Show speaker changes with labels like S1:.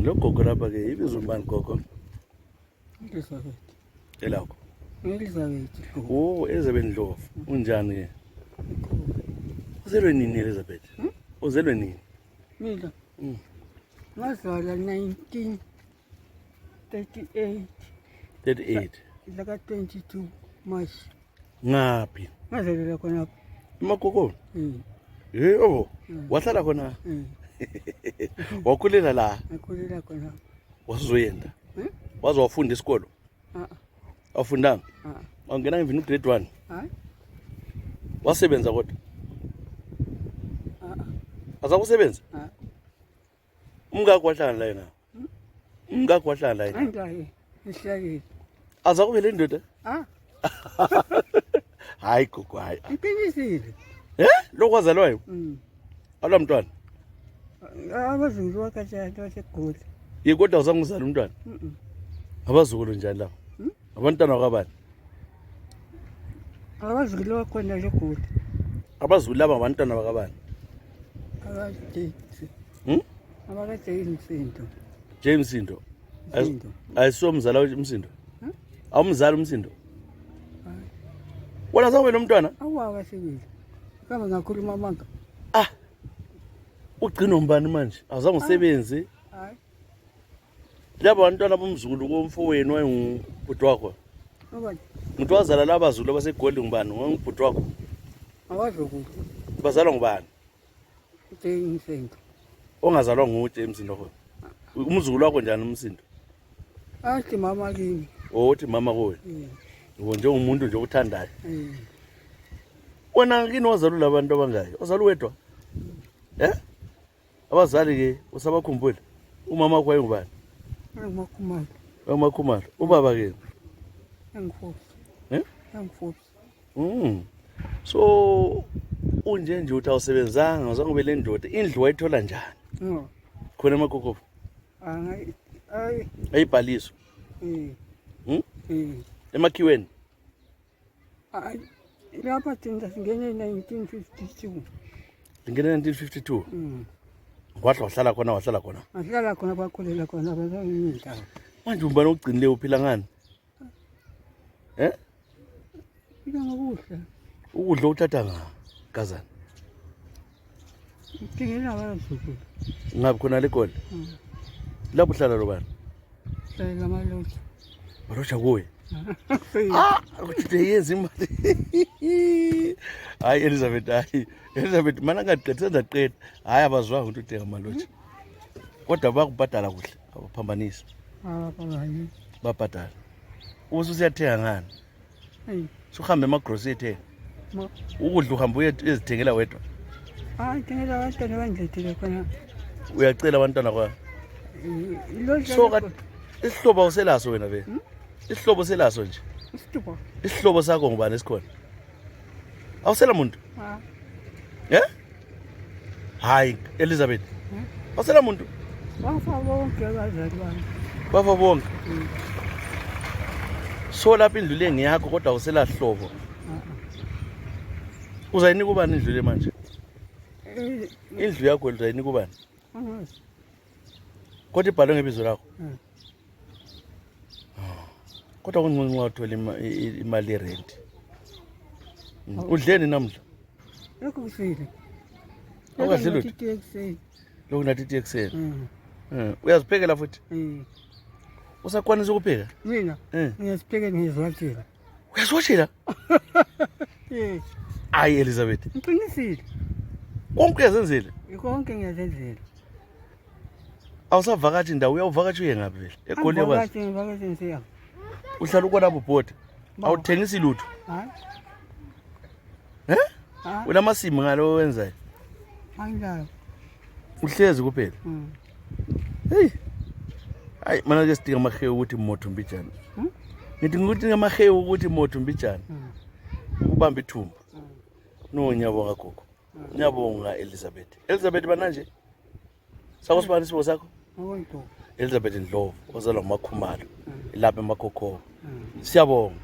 S1: Lo gogo lapha ke ibizo umbani gogo?
S2: Elizabeth.
S1: Elakho.
S2: Elizabeth.
S1: Oh, Elizabeth Ndlovu. Unjani ke? Uzelwe nini Elizabeth? Uzelwe nini?
S2: Mina. Ngazalwa 1938.
S1: 38.
S2: Laka 22 March.
S1: Ngaphi?
S2: Ngazalela khona.
S1: Emakokoni? Yebo. Wahlala khona? Wakhulela la?
S2: Ngakhulela khona.
S1: Wasizoyenda? Waze wafunda isikolo? Awufundanga? Awungena ngivini grade 1?
S2: Hayi.
S1: Wasebenza kodwa? Azakusebenza? Umngakho wahlala la yena? Umngakho wahlala la yena?
S2: Angayi. Ihlakile.
S1: Azakube le ndoda? Hayi gogo hayi.
S2: Iqinisile.
S1: Lokwazalwayo? Alwa mntwana?
S2: Abazulu wakathatha wasegoli.
S1: Kodwa uzangizala umntwana? Abazukulu njani la? Abantwana wakabani?
S2: Abazulu wakhona egoli.
S1: Abazulu laba abantwana wakabani?
S2: Abakade Msindo.
S1: James Msindo. Ayisiwo mzala uMsindo? Awumzala uMsindo? Wena zawe nomntwana?
S2: Awawa sibili. Kama ngakhuluma amanga.
S1: Ugcina umbani manje? Awuzange usebenze?
S2: Hayi.
S1: Laba abantwana bomzukulu komfowenu wayengubhuti wakho?
S2: Ngobani?
S1: Umuntu wazala laba abazulu abasegoli ngubani? Ngubhuti wakho?
S2: Awazukulu.
S1: Bazalwa ngubani?
S2: James Msindo.
S1: Ongazalwa nguJames Msindo khona. Umzukulu wakho njani uMsindo?
S2: Athi mama kimi.
S1: Uthi mama kuwe. Njengomuntu nje okuthandayo. Wena kini wazalwa labantu abangayo? Wazalwa wedwa? Abazali ke usabakhumbula? Umama wakho wayengubani?
S2: Ngamakhumalo.
S1: Amakhumalo. Ubaba ke?
S2: Engifuphi. Engifuphi.
S1: So unje uthi awusebenzanga uzange ube le ndoda. Indlu wayithola njani? Khona emakokopho? Ayibhaliso. Emakhiweni?
S2: Lapha thina singene 1952.
S1: Ngene 1952? Wahlala khona
S2: Wahlala khona bakhulela khona bazangindawo.
S1: Manje umbani ogcinile uphila ngani?
S2: Phila ngokudla.
S1: Ukudla uthatha ngakazana?
S2: Ngithengela abazukulu.
S1: Ngabe khona lekhona? Lapho uhlala lobani?
S2: Hlala amalosha.
S1: Malosha kuwe? Ukuthi yenza imali. Hayi Elizabeth hayi. Elizabeth mana ngaqedisa ndaqeda. Hayi abazwanga ukuthi uthenga amalosha. Kodwa bakubhadala kuhle, abaphambanisi.
S2: Abanye.
S1: Babhadala. Usuyathenga ngani? Suhambe emagrocery ethenga. Ukudla uhamba uyezithengela wedwa?
S2: Ngithengela abantwana bangilethele khona.
S1: Uyacela abantwana kwa? So isihlobo uselaso wena be? Isihlobo selaso nje? Isihlobo sakho ngubani esikhona? Awusela muntu? Hayi Elizabeth. Awusela muntu?
S2: Bafa bonke abazali bami.
S1: Bafa bonke? So lapha indlu le ngiyakho kodwa awusela hlobo. Uzayinika ubani indlu le manje? Indlu yakho uzayinika ubani? Kodwa ibhalwe ngebizo lakho? Kodwa kuncinci wathola imali yerent. Udleni namhla?
S2: Lokho kusile.
S1: Awukadli lutho? Lokhu nathi iti ekseni. Uyaziphekela futhi? Usakwanisa ukupheka?
S2: Mina ngiyazipheka ngizwatshela.
S1: Uyazwatshela? Hayi Elizabeth.
S2: Ngiqinisile.
S1: Konke uyazenzela?
S2: Konke ngiyazenzela.
S1: Awusavakashi indawo uyawuvakashi uye ngaphi vele? eGoli yakwazi?
S2: Ngivakashi ngiya.
S1: Uhlala ukwalapho bhodi? Awuthengisi lutho?
S2: Hayi.
S1: Unamasimo ngalo wenzayo?
S2: Anginayo.
S1: Uhlezi kuphela? Hey. Hayi mana ke sidinga amahewu ukuthi motho mbijana. Ngithi ngikuthi ngamahewu ukuthi motho mbijana. Ubamba ithumba. No nyabonga gogo. Nyabonga Elizabeth. Elizabeth bananje? Sakho sibani sibo sakho?
S2: Awonto.
S1: Elizabeth Ndlovu ozalwa nguMakhumalo lapha eMakhokho. Siyabonga.